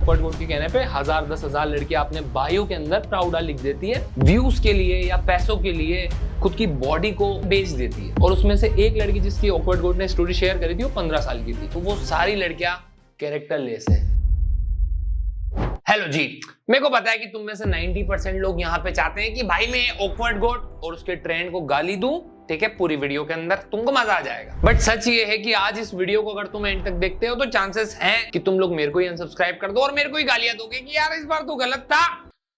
Awkward गोट के कहने पे 1000 10,000 लड़कियां अपने बायो के अंदर प्राउडा लिख देती है, व्यूज के लिए या पैसों के लिए खुद की बॉडी को बेच देती है। और उसमें से एक लड़की जिसकी ऑकवर्ड गोट ने स्टोरी शेयर करी थी वो 15 साल की थी। तो वो सारी लड़कियां कैरेक्टर लेस है। हेलो जी, मेरे को पता है कि तुम में से 90% लोग यहाँ पे चाहते हैं कि भाई मैं ऑकवर्ड गोट और उसके ट्रेंड को गाली दूं, ठीक है, पूरी वीडियो के अंदर तुमको मजा आ जाएगा। बट सच ये है कि आज इस वीडियो को अगर तुम एंड तक देखते हो तो चांसेस हैं कि तुम लोग मेरे को ही अनसब्सक्राइब कर दो और मेरे को ही गालियां दोगे कि यार इस बार तो गलत था।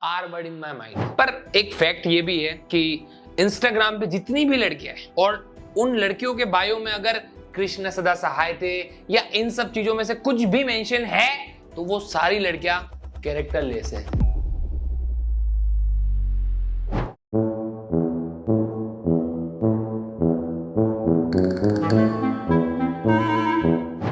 R word in my mind. पर एक फैक्ट ये भी है कि इंस्टाग्राम पे जितनी भी लड़कियां हैं और उन लड़कियों के बायो में अगर कृष्ण सदा सहाय थे या इन सब चीजों में से कुछ भी मेंशन है तो वो सारी लड़कियां कैरेक्टर लेस है।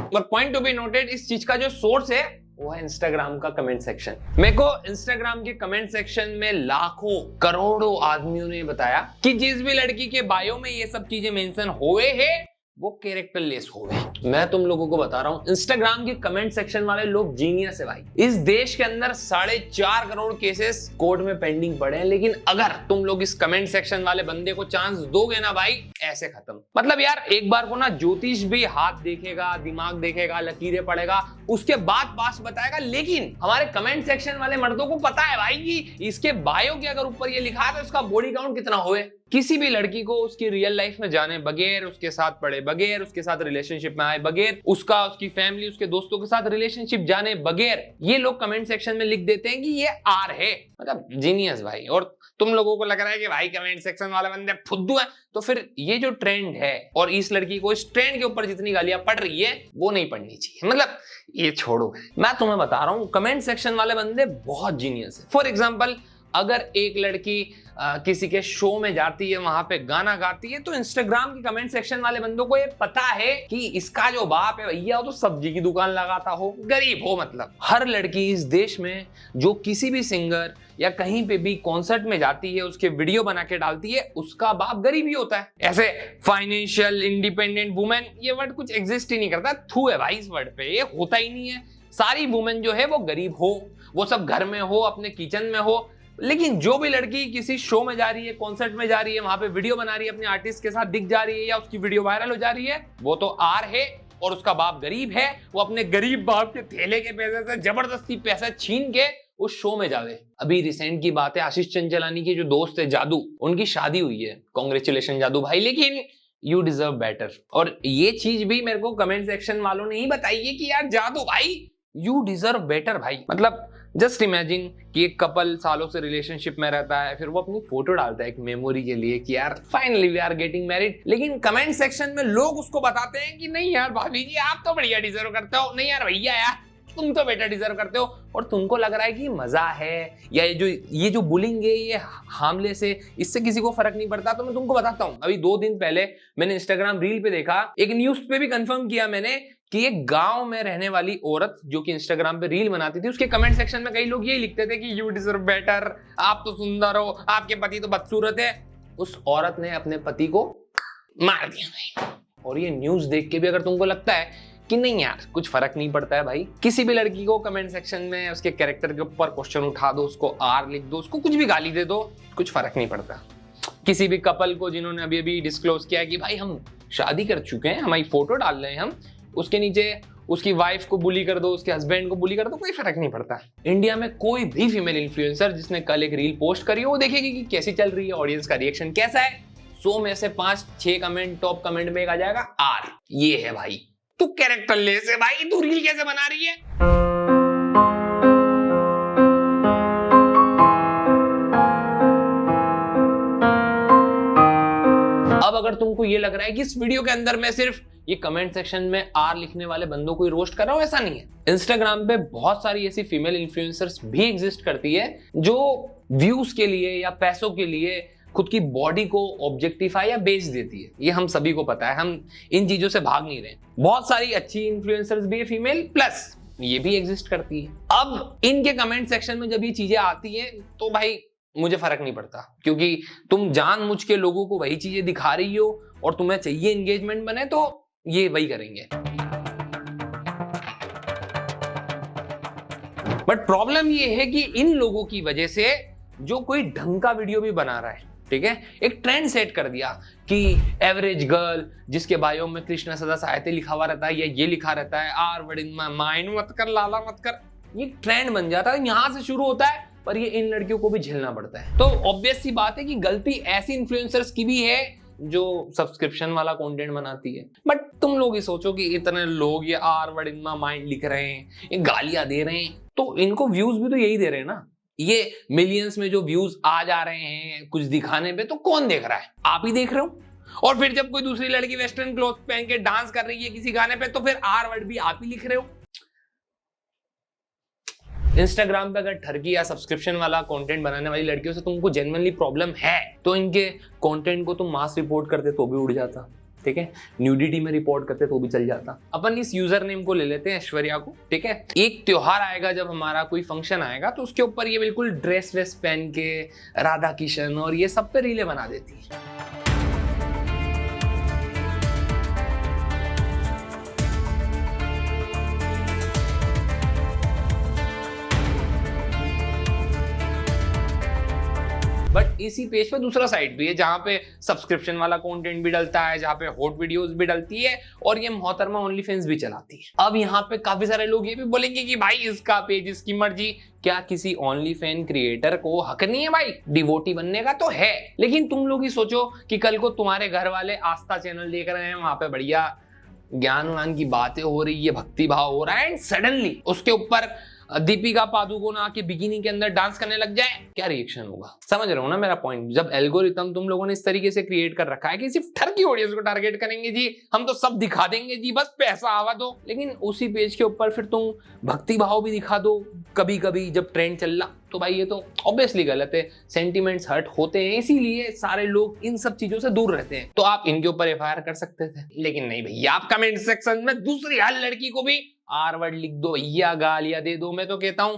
और पॉइंट टू बी नोटेड, इस चीज का जो सोर्स है वो है इंस्टाग्राम का कमेंट सेक्शन। मेरे को इंस्टाग्राम के कमेंट सेक्शन में लाखों करोड़ों आदमियों ने बताया कि जिस भी लड़की के बायो में ये सब चीजें मेंशन हुए हैं वो कैरेक्टर लेस हो गए। मैं तुम लोगों को बता रहा हूं, इंस्टाग्राम के कमेंट सेक्शन वाले लोग जीनियस है भाई। इस देश के अंदर 4.5 करोड़ केसेस कोर्ट में पेंडिंग पड़े हैं, लेकिन अगर तुम लोग इस कमेंट सेक्शन वाले बंदे को चांस दोगे ना भाई, ऐसे खत्म। मतलब यार एक बार को ना ज्योतिष भी हाथ देखेगा, दिमाग देखेगा, लकीरें पड़ेगा, उसके बाद पास बताएगा। लेकिन हमारे कमेंट सेक्शन वाले मर्दों को पता है भाई कि इसके बायो के अगर ऊपर ये लिखा है तो इसका बॉडी काउंट कितना हुए। किसी भी लड़की को उसकी रियल लाइफ में जाने बगैर, उसके साथ पढ़े बगैर, उसके साथ रिलेशनशिप में आए बगैर, उसकी फैमिली, उसके दोस्तों के साथ रिलेशनशिप जाने बगैर ये लोग कमेंट सेक्शन में लिख देते हैं कि ये आर है। मतलब जीनियस भाई। और तुम लोगों को लग रहा है कि भाई कमेंट सेक्शन वाले बंदे फुद्दू है, तो फिर ये जो ट्रेंड है और इस लड़की को इस ट्रेंड के ऊपर जितनी गालियां पड़ रही है वो नहीं पड़नी चाहिए। मतलब ये छोड़ो, मैं तुम्हें बता रहा हूं कमेंट सेक्शन वाले बंदे बहुत जीनियस है। फॉर एग्जाम्पल, अगर एक लड़की किसी के शो में जाती है, वहां पे गाना गाती है, तो इंस्टाग्राम के कमेंट सेक्शन वाले बंदों को ये पता है कि इसका जो बाप है भैया वो तो सब्जी की दुकान लगाता हो, गरीब हो। मतलब हर लड़की इस देश में जो किसी भी सिंगर या कहीं पे भी कॉन्सर्ट में जाती है, उसके वीडियो बना के डालती है, उसका बाप गरीब ही होता है। ऐसे फाइनेंशियल इंडिपेंडेंट वुमेन ये वर्ड कुछ एग्जिस्ट ही नहीं करता। थू है भाई इस वर्ड पे, ये होता ही नहीं है। सारी वुमेन जो है वो गरीब हो, वो सब घर में हो, अपने किचन में हो। लेकिन जो भी लड़की किसी शो में जा रही है, कॉन्सर्ट में जा रही है, वहां पे वीडियो बना रही है, अपने आर्टिस्ट के साथ दिख जा रही है या उसकी वीडियो वायरल हो जा रही है, वो तो आर है और उसका बाप गरीब है। वो अपने गरीब बाप के थैले के पैसे से जबरदस्ती पैसा छीन के उस शो में जावे। अभी रिसेंट की बात है, आशीष चंचलानी की जो दोस्त है जादू, उनकी शादी हुई है। कांग्रेचुलेशन जादू भाई, लेकिन यू डिजर्व बेटर। और ये चीज भी मेरे को कमेंट सेक्शन वालों ने ही बताई है कि यार जादू भाई यू डिजर्व बेटर भाई। मतलब जस्ट इमेजिन कि एक कपल सालों से रिलेशनशिप में रहता है, फिर वो अपनी फोटो डालता है एक मेमोरी के लिए कि यार finally we are getting married, लेकिन कमेंट सेक्शन में लोग उसको बताते हैं कि नहीं यार भाभी जी आप तो बढ़िया डिजर्व करते हो, नहीं यार भैया यार तुम तो बेटर डिजर्व करते हो। और तुमको लग रहा है कि मजा है या ये जो बुलिंग है, ये हमले से इससे किसी को फर्क नहीं पड़ता। तो मैं तुमको बताता हूँ, अभी 2 दिन पहले मैंने इंस्टाग्राम रील पे देखा, एक न्यूज पे भी कंफर्म किया मैंने कि एक गांव में रहने वाली औरत जो कि इंस्टाग्राम पे रील बनाती थी, उसके कमेंट सेक्शन में कई लोग यही लिखते थे कि यू डिजर्व बेटर, आप तो सुंदर हो, आपके पति तो बदसूरत है। उस औरत ने अपने पति को मार दिया भाई। और ये न्यूज देख के भी अगर तुमको लगता है कि नहीं यार कुछ फर्क नहीं पड़ता है भाई, किसी भी लड़की को कमेंट सेक्शन में उसके कैरेक्टर के ऊपर क्वेश्चन उठा दो, उसको आर लिख दो, उसको कुछ भी गाली दे दो, कुछ फर्क नहीं पड़ता। किसी भी कपल को जिन्होंने अभी अभी डिस्क्लोज किया कि भाई हम शादी कर चुके हैं, हमारी फोटो डाल रहे हैं हम, उसके नीचे उसकी वाइफ को बुली कर दो, उसके हस्बैंड को बुली कर दो, कोई फर्क नहीं पड़ता। इंडिया में कोई भी फीमेल इन्फ्लुएंसर जिसने कल एक रील पोस्ट करी हो, वो देखेगी कि कैसी चल रही है, ऑडियंस का रिएक्शन कैसा है। 100 में से 5-6 कमेंट, टॉप कमेंट में एक आ जाएगा आर, ये है भाई तू कैरेक्टर लेस है भाई, तू रील कैसे बना रही है। अब अगर तुमको ये लग रहा है कि इस वीडियो के अंदर मैं सिर्फ ये कमेंट सेक्शन में आर लिखने वाले बंदों को ही रोस्ट कर रहा हूं, ऐसा नहीं है। इंस्टाग्राम पे बहुत सारी ऐसी फीमेल इन्फ्लुएंसर्स भी एग्जिस्ट करती है जो व्यूज के लिए या पैसों के लिए खुद की बॉडी को ऑब्जेक्टिफाई या बेच देती है। ये हम सभी को पता है, हम इन चीजों से भाग नहीं रहे। बहुत सारी अच्छी इन्फ्लुएंसर्स भी है फीमेल, प्लस ये भी एग्जिस्ट करती है। अब इनके कमेंट सेक्शन में जब ये चीजें आती हैं तो भाई मुझे फर्क नहीं पड़ता, क्योंकि तुम जानबूझ के लोगों को वही चीजें दिखा रही हो और तुम्हें चाहिए एंगेजमेंट बने, तो ये वही करेंगे। बट प्रॉब्लम ये है कि इन लोगों की वजह से जो कोई ढंग का वीडियो भी बना रहा है, ठीक है, एक ट्रेंड सेट कर दिया कि एवरेज गर्ल जिसके बायो में कृष्णा सदा सहायते लिखा हुआ रहता है या ये लिखा रहता है R word in my mind मत कर लाला मत कर, ये ट्रेंड बन जाता है, यहां से शुरू होता है, पर ये इन लड़कियों को भी झेलना पड़ता है। तो ऑब्वियस सी बात है कि गलती ऐसी इन्फ्लुएंसर्स की भी है जो सब्सक्रिप्शन वाला कंटेंट बनाती है। बट तुम लोग ही सोचो कि इतने लोग ये R word in my mind लिख रहे हैं, ये गालियां दे रहे हैं, तो इनको व्यूज भी तो यही दे रहे हैं ना। ये मिलियंस में जो व्यूज आ जा रहे हैं कुछ दिखाने पे, तो कौन देख रहा है? आप ही देख रहे हो। और फिर जब कोई दूसरी लड़की वेस्टर्न क्लोथ पहन के डांस कर रही है किसी गाने पे, तो फिर आर वर्ड भी आप ही लिख रहे हो। इंस्टाग्राम पे अगर ठरकी या सब्सक्रिप्शन वाला कंटेंट बनाने वाली लड़कियों से तुमको जेन्युइनली प्रॉब्लम है, तो इनके कंटेंट को तुम मास रिपोर्ट करते तो भी उड़ जाता, ठीक है, न्यूडिटी में रिपोर्ट करते तो भी चल जाता। अपन इस यूजर नेम को ले लेते हैं ऐश्वर्या को, ठीक है। एक त्योहार आएगा, जब हमारा कोई फंक्शन आएगा, तो उसके ऊपर ये बिल्कुल ड्रेस वेस पहन के राधा किशन और ये सब पे रीले बना देती है। बट इसी पेज पे दूसरा साइट भी है जहां पे सब्सक्रिप्शन वाला कंटेंट भी डलता है, जहां पे हॉट वीडियोस भी डलती है, और ये मोहतरमा ओनली फैंस भी चलाती है। अब यहाँ पे काफी सारे लोग ये भी बोलेंगे कि भाई इसका पेज इसकी मर्जी। क्या किसी ओनली फैन क्रिएटर को हक नहीं है भाई डिवोटी बनने का? तो है, लेकिन तुम लोग ही सोचो कि कल को तुम्हारे घर वाले आस्था चैनल देख रहे हैं, वहां पे बढ़िया ज्ञान वान की बातें हो रही है, भक्ति भाव हो रहा है, एंड सडनली उसके ऊपर दीपिका पादुकोण आके बिकिनी के अंदर डांस करने लग जाए, क्या रिएक्शन होगा? समझ रहे हो ना मेरा पॉइंट? जब एल्गोरिथम तुम लोगों ने इस तरीके से क्रिएट कर रखा है कि सिर्फ ठरकी ऑडियंस को टारगेट करेंगे जी, हम तो सब दिखा देंगे जी, बस पैसा आवा दो, लेकिन उसी पेज के ऊपर फिर तुम भक्ति भाव भी दिखा दो कभी कभी जब ट्रेंड चल रहा, तो भाई ये तो ऑब्वियसली गलत है। सेंटिमेंट्स हर्ट होते हैं, इसीलिए सारे लोग इन सब चीजों से दूर रहते हैं। तो आप इनके ऊपर एफआईआर कर सकते थे, लेकिन नहीं भैया, आप कमेंट सेक्शन में दूसरी हर लड़की को भी आर वर्ड लिख दो भैया, गालियां दे दो। मैं तो कहता हूं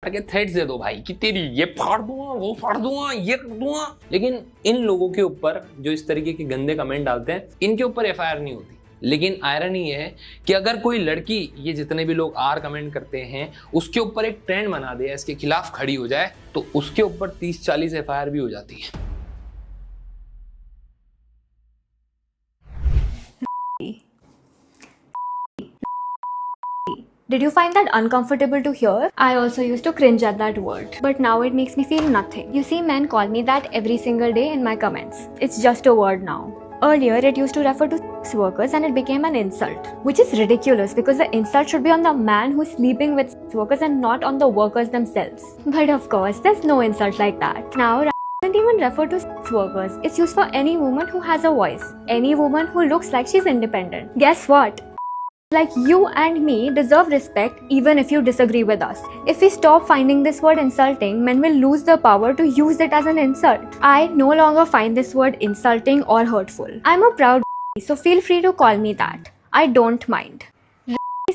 के थ्रेड्स दे दो भाई कि तेरी ये फाड़ दूंगा, वो फाड़ दूंगा, ये कर दूंगा। लेकिन इन लोगों के ऊपर जो इस तरीके के गंदे कमेंट डालते हैं, इनके ऊपर एफआईआर नहीं होती। लेकिन आयरनी ये है कि अगर कोई लड़की, ये जितने भी लोग आर कमेंट करते हैं, उसके ऊपर एक ट्रेंड बना दे, इसके खिलाफ खड़ी हो जाए, तो उसके ऊपर 30-40 एफआईआर भी हो जाती है। Did you find that uncomfortable to hear? I also used to cringe at that word, but now it makes me feel nothing. You see, men call me that every single day in my comments. It's just a word now. Earlier, it used to refer to sex workers and it became an insult, which is ridiculous because the insult should be on the man who's sleeping with sex workers and not on the workers themselves. But of course, there's no insult like that. Now, doesn't even refer to sex workers. It's used for any woman who has a voice, any woman who looks like she's independent. Guess what? Like you and me deserve respect even if you disagree with us. If we stop finding this word insulting, men will lose the power to use it as an insult. I no longer find this word insulting or hurtful. I'm a proud so feel free to call me that. I don't mind.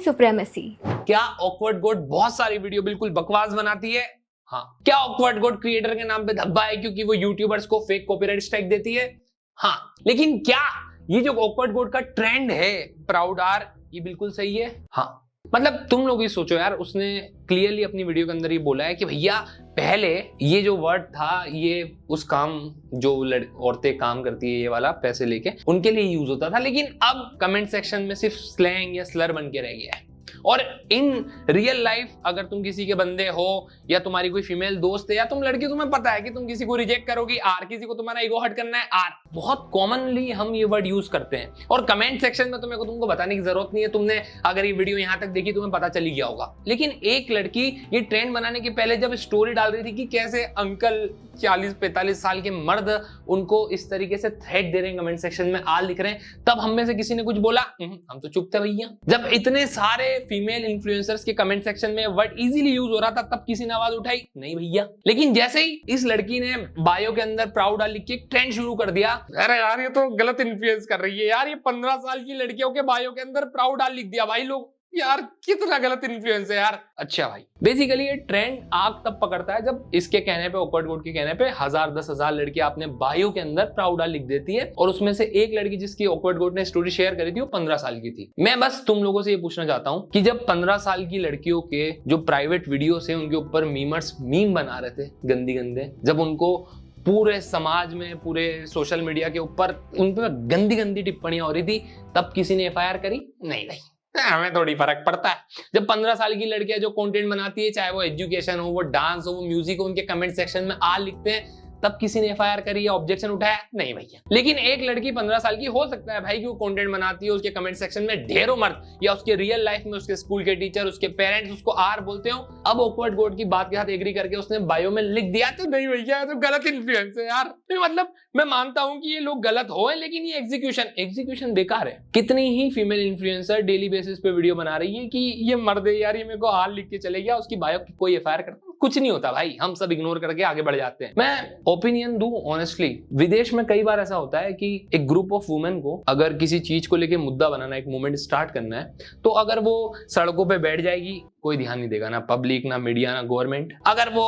Supremacy. क्या awkward goat बहुत सारी video बिल्कुल बकवास बनाती है? हाँ। क्या awkward goat creator के नाम पे धब्बा है क्योंकि वो यूट्यूबर्स को फेक कॉपीराइट स्ट्राइक देती है? हाँ। लेकिन क्या ये जो awkward goat का ट्रेंड है, प्राउड आर, ये बिल्कुल सही है? हाँ। मतलब तुम लोग ही सोचो यार, उसने क्लियरली अपनी वीडियो के अंदर ये बोला है कि भैया पहले ये जो वर्ड था, ये उस काम जो औरतें काम करती है ये वाला पैसे लेके, उनके लिए यूज होता था, लेकिन अब कमेंट सेक्शन में सिर्फ स्लैंग या स्लर बन के रह गया है। और इन रियल लाइफ अगर तुम किसी के बंदे हो या तुम्हारी कोई फीमेल दोस्त है या तुम लड़की, तुम्हें पता है कि तुम किसी को रिजेक्ट करोगी आर, किसी को तुम्हारा ईगो हर्ट करना है आर, बहुत कॉमनली हम ये वर्ड यूज करते हैं। और कमेंट सेक्शन में तो तुमको बताने की जरूरत नहीं है, तुमने अगर ये वीडियो यहां तक देखी तुम्हें पता चली गया होगा। लेकिन एक लड़की ये ट्रेंड बनाने के पहले जब स्टोरी डाल रही थी कि कैसे अंकल 40-45 साल के मर्द उनको इस तरीके से थ्रेट दे रहे हैं, कमेंट सेक्शन में आर लिख रहे हैं, तब हम में से किसी ने कुछ बोला? हम तो चुप थे भैया। जब इतने सारे फीमेल इन्फ्लुएंसर्स के कमेंट सेक्शन में वर्ड इजीली यूज हो रहा था, तब किसी ने आवाज उठाई? नहीं भैया। लेकिन जैसे ही इस लड़की ने बायो के अंदर प्राउड लिख के ट्रेंड शुरू कर दिया, अरे यार ये तो गलत इन्फ्लुएंस कर रही है यार, ये 15 साल की लड़कियों के बायो के अंदर प्राउड लिख दिया भाई लोग, यार कितना गलत इन्फ्लुएंस है यार। अच्छा भाई, बेसिकली ये ट्रेंड आग तब पकड़ता है जब इसके कहने पे, ऑकवर्ड वर्ड के कहने पे 1000-10,000 लड़कियां अपने बायो के अंदर प्राउड लिख देती है, और उसमें से एक लड़की जिसकी ऑकवर्ड वर्ड ने स्टोरी शेयर करी थी वो 15 साल की थी। मैं बस तुम लोगों से ये पूछना चाहता हूं कि जब 15 साल की लड़कियों के जो प्राइवेट वीडियोस है उनके ऊपर मीमर्स मीम बना रहे थे गंदी गंदे, जब उनको पूरे समाज में, पूरे सोशल मीडिया के ऊपर उन पर गंदी गंदी टिप्पणियां हो रही थी, तब किसी ने एफआईआर करी? नहीं भाई, हमें थोड़ी फर्क पड़ता है। जब 15 साल की लड़कियां जो कंटेंट बनाती है, चाहे वो एजुकेशन हो, वो डांस हो, वो म्यूजिक हो, उनके कमेंट सेक्शन में आ लिखते हैं, तब किसी ने एफआईआर करी या ऑब्जेक्शन उठाया? नहीं भैया। लेकिन एक लड़की 15 साल की हो सकता है भाई कि वो कंटेंट बनाती है, उसके कमेंट सेक्शन में ढेरों मर्द या उसके रियल लाइफ में उसके स्कूल के टीचर, उसके पेरेंट्स उसको आर बोलते हो, अब ऑकवर्ड वर्ड की बात के साथ एग्री करके उसने बायो में लिख दिया, तो नहीं भैया, तो गलत इन्फ्लुएंस है यार। मतलब मैं मानता हूं कि ये लोग गलत हो, लेकिन ये एग्जीक्यूशन बेकार है। कितनी ही फीमेल इन्फ्लुएंसर डेली बेसिस पे वीडियो बना रही है कि ये मर्द है यार, ये मेरे को आर लिख के चले गया, उसकी बायो की कोई एफआईआर करता, कुछ नहीं होता भाई, हम सब इग्नोर करके आगे बढ़ जाते हैं। मैं ओपिनियन दूं ऑनेस्टली, विदेश में कई बार ऐसा होता है कि एक ग्रुप ऑफ वुमेन को अगर किसी चीज को लेके मुद्दा बनाना, एक मूवमेंट स्टार्ट करना है, तो अगर वो सड़कों पे बैठ जाएगी, कोई ध्यान नहीं देगा, ना पब्लिक, ना मीडिया, ना गवर्नमेंट। अगर वो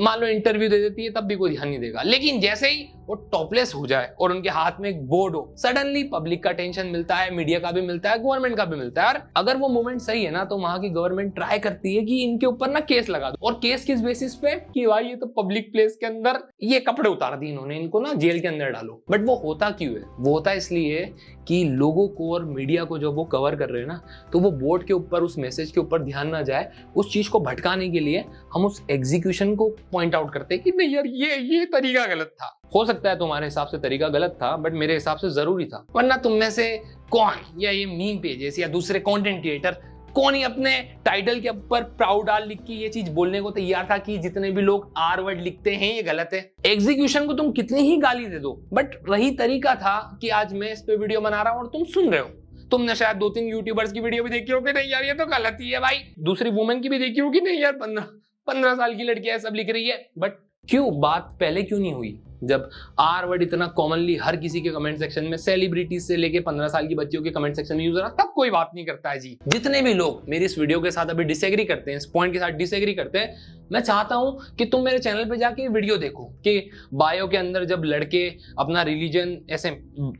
मान लो इंटरव्यू दे देती है, तब भी कोई ध्यान नहीं देगा। लेकिन जैसे ही वो टॉपलेस हो जाए और उनके हाथ में एक बोर्ड हो, सडनली पब्लिक का टेंशन मिलता है, मीडिया का भी मिलता है, गवर्नमेंट का भी मिलता है। और अगर वो मूवमेंट सही है ना, तो वहां की गवर्नमेंट ट्राई करती है कि इनके ऊपर ना केस लगा दो। और केस किस बेसिस पे? कि भाई ये तो पब्लिक प्लेस के अंदर ये कपड़े उतार दिए इन्होंने, इनको ना जेल के अंदर डालो। बट वो होता क्यों है? वो होता इसलिए कि लोगों को और मीडिया को जब वो कवर कर रहे हैं ना, तो वो बोर्ड के ऊपर, उस मैसेज के ऊपर ध्यान ना जाए, उस चीज को भटकाने के लिए हम उस एग्जीक्यूशन को पॉइंट आउट करते हैं कि नहीं यार, ये तरीका गलत था। हो सकता है तुम्हारे हिसाब से तरीका गलत था, बट मेरे हिसाब से जरूरी था। वरना तुम में से कौन, या ये मीम पेजेस या दूसरे कंटेंट क्रिएटर, कौन ही अपने टाइटल के ऊपर प्राउड आर लिख के ये चीज बोलने को तैयार था कि जितने भी लोग आर वर्ड लिखते हैं ये गलत है। एग्जीक्यूशन को तुम कितनी ही गाली दे दो, बट वही तरीका था कि आज मैं इस पे वीडियो बना रहा हूं और तुम सुन रहे हो। तुमने शायद 2-3 यूट्यूबर्स की वीडियो भी देखी होगी, नहीं यार ये तो गलत ही है भाई। दूसरी वुमेन की भी देखी होगी, नहीं यार 15 साल की लड़की है, सब लिख रही है। बट क्यों बात पहले क्यों नहीं हुई? जब आर वर्ड इतना कॉमनली हर किसी के कमेंट सेक्शन में, सेलिब्रिटी से लेके 15 साल की बच्चियों के कमेंट सेक्शन में यूज हो रहा, तब कोई बात नहीं करता है जी। जितने भी लोग मेरी इस वीडियो के साथ अभी डिसएग्री करते हैं, इस पॉइंट के साथ डिसएग्री करते हैं, मैं चाहता हूं कि तुम मेरे चैनल पे जाके वीडियो देखो कि बायो के अंदर जब लड़के अपना रिलीजन ऐसे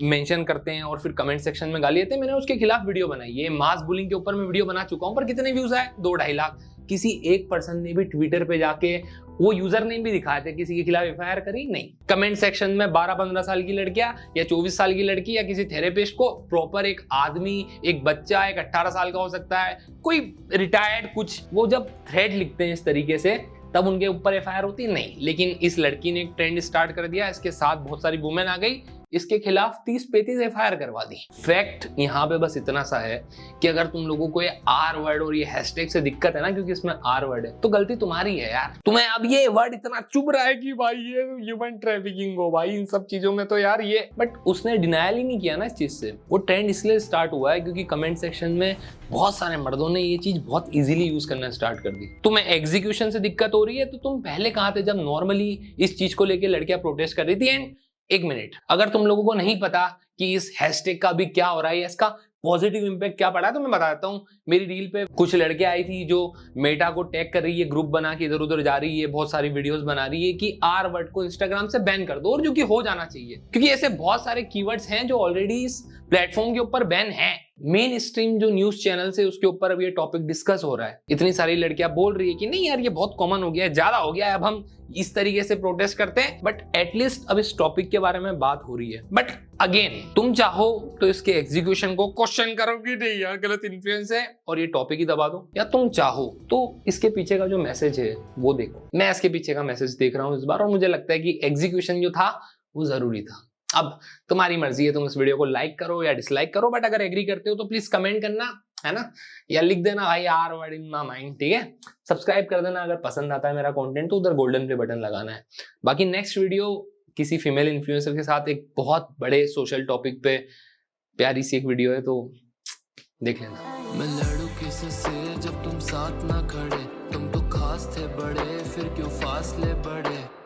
मेंशन करते हैं और फिर कमेंट सेक्शन में गाली देते हैं, मैंने उसके खिलाफ वीडियो बनाई है। मास बुलिंग के ऊपर मैं वीडियो बना चुका हूं, पर कितने व्यूज आए? 2-2.5 लाख। किसी एक पर्सन ने भी ट्विटर पे जाके वो यूजर नेम भी दिखाए थे, किसी के खिलाफ एफआईआर करी? नहीं। कमेंट सेक्शन में 12-15 साल की लड़कियां या 24 साल की लड़की या किसी थेरेपिस्ट को प्रॉपर एक आदमी, एक बच्चा, एक 18 साल का हो सकता है, कोई रिटायर्ड, कुछ, वो जब थ्रेड लिखते हैं इस तरीके से, तब उनके ऊपर एफआईआर होती है? नहीं। लेकिन इस लड़की ने एक ट्रेंड स्टार्ट कर दिया, इसके साथ बहुत सारी वुमेन आ गई, इसके खिलाफ 30-35 एफआईआर करवा दी। फैक्ट यहाँ पे बस इतना सा है कि अगर तुम लोगों को ये आर वर्ड और ये हैशटैग से दिक्कत है ना, क्योंकि इसमें आर वर्ड है, तो गलती तुम्हारी है यार। तुम्हें अब ये वर्ड इतना चुभ रहा है कि भाई ये ह्यूमन ट्रैफिकिंग हो भाई, इन सब चीजों में तो यार ये, बट उसने डिनायल ही नहीं किया ना इस चीज से। वो ट्रेंड इसलिए स्टार्ट हुआ है क्योंकि कमेंट सेक्शन में बहुत सारे मर्दों ने ये चीज बहुत इजीली यूज करना स्टार्ट कर दी। तुम्हें एग्जीक्यूशन से दिक्कत हो रही है, तो तुम पहले कहाँ थे जब नॉर्मली इस चीज को लेकर लड़कियां प्रोटेस्ट कर रही थी? एंड एक मिनट, अगर तुम लोगों को नहीं पता कि इस हैशटैग का भी क्या हो रहा है, इसका पॉजिटिव इंपैक्ट क्या पड़ा है, तो मैं बता देता हूँ। मेरी रील पे कुछ लड़कियां आई थी जो मेटा को टैग कर रही है, ग्रुप बना के इधर उधर जा रही है, बहुत सारी वीडियोस बना रही है कि आर वर्ड को इंस्टाग्राम से बैन कर दो, और जो कि हो जाना चाहिए, क्योंकि ऐसे बहुत सारे कीवर्ड्स हैं जो ऑलरेडी इस प्लेटफॉर्म के ऊपर बैन है। मेन स्ट्रीम जो न्यूज चैनल से उसके ऊपर अब ये टॉपिक डिस्कस हो रहा है। इतनी सारी लड़कियां बोल रही है कि नहीं यार ये बहुत कॉमन हो गया है, ज्यादा हो गया है, अब हम इस तरीके से प्रोटेस्ट करते हैं। बट एटलीस्ट अब इस टॉपिक के बारे में बात हो रही है। बट अगेन, तुम चाहो तो इसके एग्जीक्यूशन को क्वेश्चन करो कि नहीं यार गलत इन्फ्लुएंस है और ये टॉपिक ही दबा दो, या तुम चाहो तो इसके पीछे का जो मैसेज है वो देखो। मैं इसके पीछे का मैसेज देख रहा हूँ इस बार, और मुझे लगता है कि एग्जीक्यूशन जो था वो जरूरी था। अब तुम्हारी मर्जी है, तुम इस वीडियो को लाइक करो या डिसलाइक करो, बट अगर एग्री करते हो तो प्लीज कमेंट करना, है ना, या लिख देना भाई R word in my mind, ठीक है। सब्सक्राइब कर देना अगर पसंद आता है मेरा कंटेंट, तो उधर गोल्डन प्ले बटन लगाना है। बाकी नेक्स्ट वीडियो किसी फीमेल इन्फ्लुएंसर के साथ एक बहुत बड़े सोशल टॉपिक पे प्यारी सी एक वीडियो है, तो देख लेना। मैं लड़ू किससे जब तुम साथ ना खड़े, तुम तो खास थे बड़े, फिर क्यों फासले बढ़े।